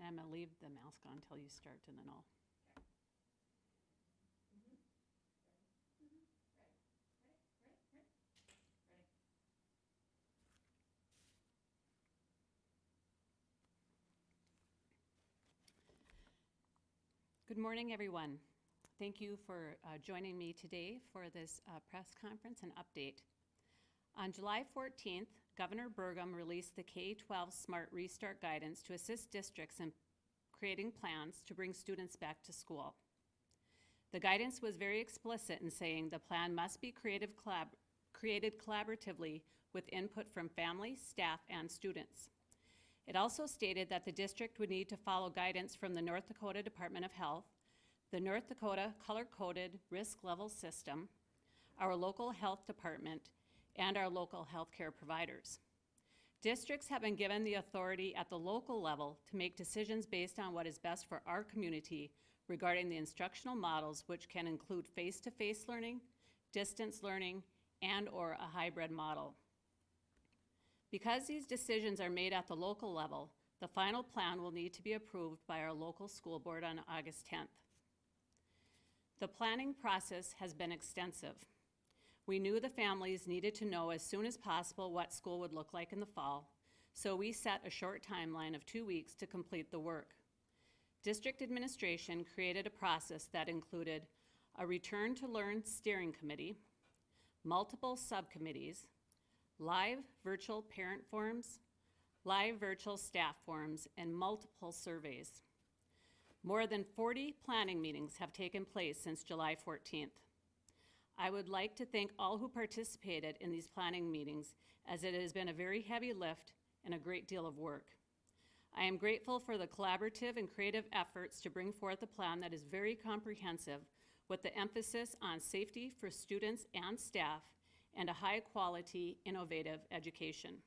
And I'm going to leave the mask on until you start, and then I'll. Good morning, everyone. Thank you for joining me today for this press conference and update. On July 14th, Governor Burgum released the K-12 Smart Restart guidance to assist districts in creating plans to bring students back to school. The guidance was very explicit in saying the plan must be created collaboratively with input from families, staff, and students. It also stated that the district would need to follow guidance from the North Dakota Department of Health, the North Dakota Color-Coded Risk Level System, our local health department, and our local healthcare providers. Districts have been given the authority at the local level to make decisions based on what is best for our community regarding the instructional models, which can include face-to-face learning, distance learning, and/or a hybrid model. Because these decisions are made at the local level, the final plan will need to be approved by our local school board on August 10th. The planning process has been extensive. We knew the families needed to know as soon as possible what school would look like in the fall, so we set a short timeline of 2 weeks to complete the work. District administration created a process that included a Return to Learn steering committee, multiple subcommittees, live virtual parent forums, live virtual staff forums, and multiple surveys. More than 40 planning meetings have taken place since July 14th. I would like to thank all who participated in these planning meetings, as it has been a very heavy lift and a great deal of work. I am grateful for the collaborative and creative efforts to bring forth a plan that is very comprehensive, with the emphasis on safety for students and staff and a high-quality, innovative education.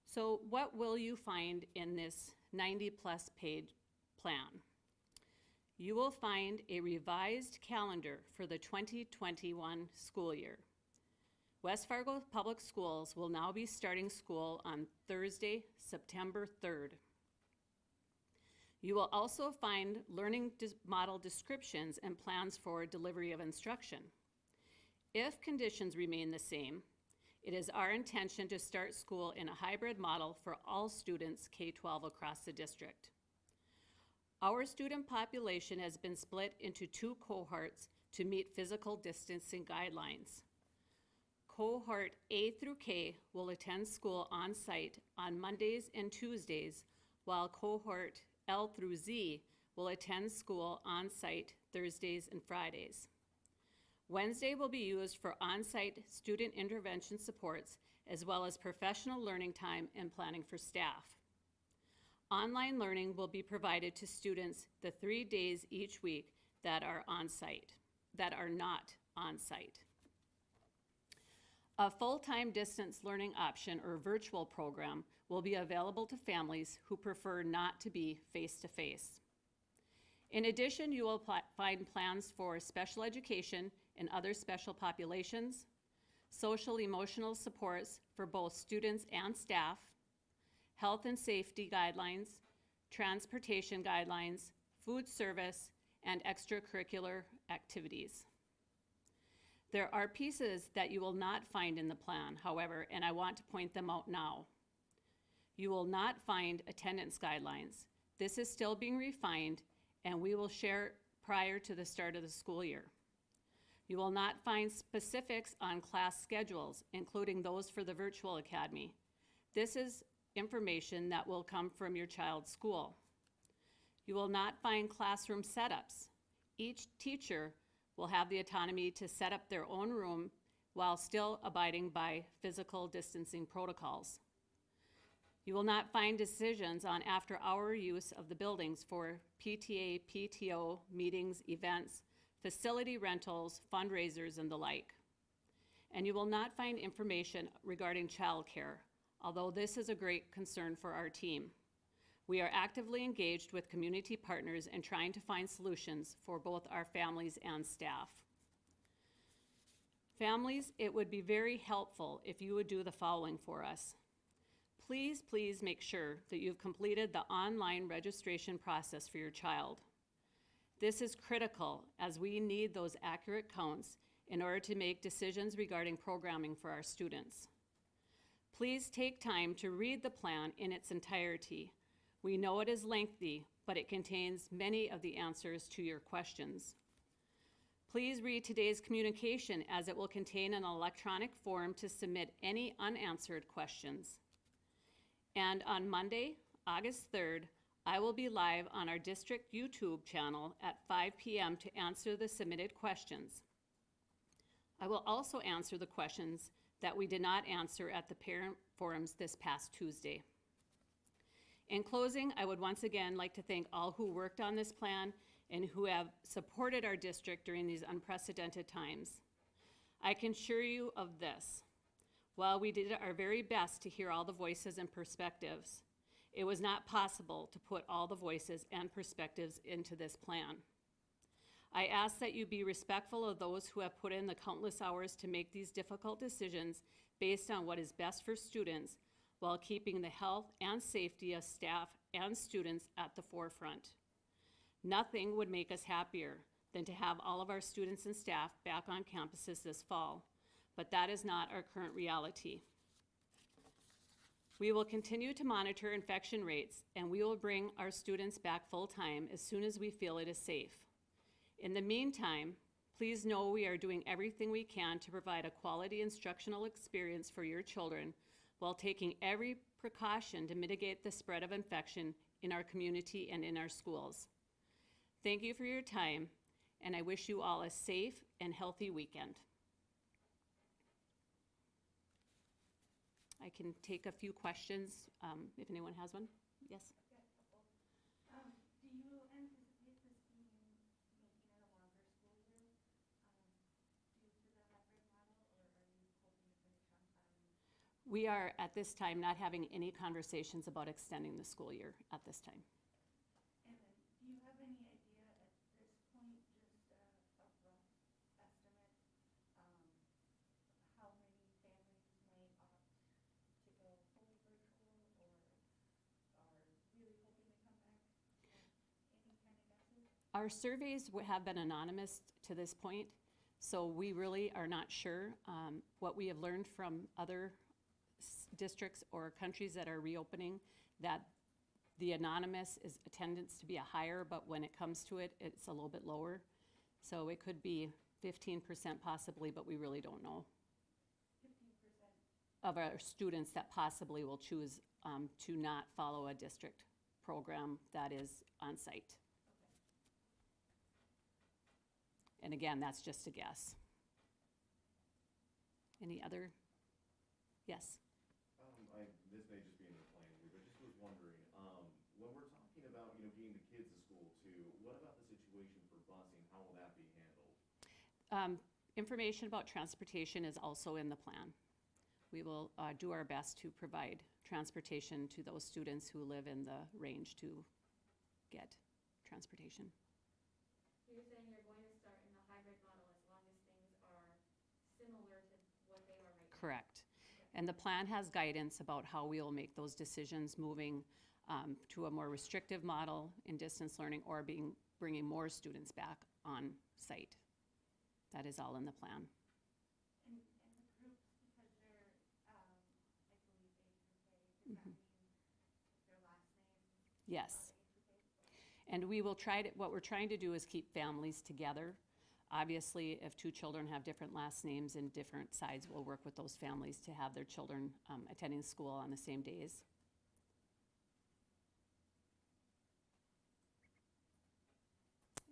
So what will you find in this 90-plus page plan? You will find a revised calendar for the 2021 school year. West Fargo Public Schools will now be starting school on Thursday, September 3rd. You will also find learning model descriptions and plans for delivery of instruction. If conditions remain the same, it is our intention to start school in a hybrid model for all students K-12 across the district. Our student population has been split into 2 cohorts to meet physical distancing guidelines. Cohort A through K will attend school on site on Mondays and Tuesdays, while cohort L through Z will attend school on site Thursdays and Fridays. Wednesday will be used for on-site student intervention supports, as well as professional learning time and planning for staff. Online learning will be provided to students the 3 days each week that are not on-site. A full-time distance learning option or virtual program will be available to families who prefer not to be face-to-face. In addition, you will find plans for special education and other special populations, social emotional supports for both students and staff, health and safety guidelines, transportation guidelines, food service, and extracurricular activities. There are pieces that you will not find in the plan, however, and I want to point them out now. You will not find attendance guidelines. This is still being refined, and we will share prior to the start of the school year. You will not find specifics on class schedules, including those for the virtual academy. This is information that will come from your child's school. You will not find classroom setups. Each teacher will have the autonomy to set up their own room while still abiding by physical distancing protocols. You will not find decisions on after-hour use of the buildings for PTA, PTO, meetings, events, facility rentals, fundraisers, and the like. And you will not find information regarding childcare, although this is a great concern for our team. We are actively engaged with community partners and trying to find solutions for both our families and staff. Families, it would be very helpful if you would do the following for us. Please, please make sure that you've completed the online registration process for your child. This is critical as we need those accurate counts in order to make decisions regarding programming for our students. Please take time to read the plan in its entirety. We know it is lengthy, but it contains many of the answers to your questions. Please read today's communication as it will contain an electronic form to submit any unanswered questions. And on Monday, August 3rd, I will be live on our district YouTube channel at 5 p.m. to answer the submitted questions. I will also answer the questions that we did not answer at the parent forums this past Tuesday. In closing, I would once again like to thank all who worked on this plan and who have supported our district during these unprecedented times. I can assure you of this. While we did our very best to hear all the voices and perspectives, it was not possible to put all the voices and perspectives into this plan. I ask that you be respectful of those who have put in the countless hours to make these difficult decisions based on what is best for students while keeping the health and safety of staff and students at the forefront. Nothing would make us happier than to have all of our students and staff back on campuses this fall, but that is not our current reality. We will continue to monitor infection rates, and we will bring our students back full-time as soon as we feel it is safe. In the meantime, please know we are doing everything we can to provide a quality instructional experience for your children while taking every precaution to mitigate the spread of infection in our community and in our schools. Thank you for your time, and I wish you all a safe and healthy weekend. I can take a few questions if anyone has one. Yes? Do you anticipate this being making it a longer school year due to the hybrid model, or are you hoping to finish on time? We are at this time not having any conversations about extending the school year at this time. And then, do you have any idea at this point, just a rough estimate, how many families might opt to go fully virtual or are really hoping to come back? Any kind of guesses? Our surveys have been anonymous to this point, so we really are not sure. What we have learned from other districts or countries that are reopening, that the anonymous is attendance to be a higher, but when it comes to it, it's a little bit lower. So it could be 15% possibly, but we really don't know. 15%. Of our students that possibly will choose to not follow a district program that is on site. Okay. And again, that's just a guess. Any other? Yes? This may just be in the plan here, but just was wondering, when we're talking about, getting the kids to school too, what about the situation for busing? How will that be handled? Information about transportation is also in the plan. We will do our best to provide transportation to those students who live in the range to get transportation. So you're saying you're going to start in the hybrid model as long as things are similar to what they are right now? Correct. And the plan has guidance about how we will make those decisions moving to a more restrictive model in distance learning or bringing more students back on site. That is all in the plan. And the groups, because they're, I believe, A through K, does that mean their last names? Yes. A through K? And we will try to, what we're trying to do is keep families together. Obviously, if two children have different last names and different sides, we'll work with those families to have their children attending school on the same days.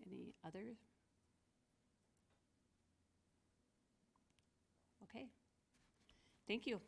Any other? Okay. Thank you.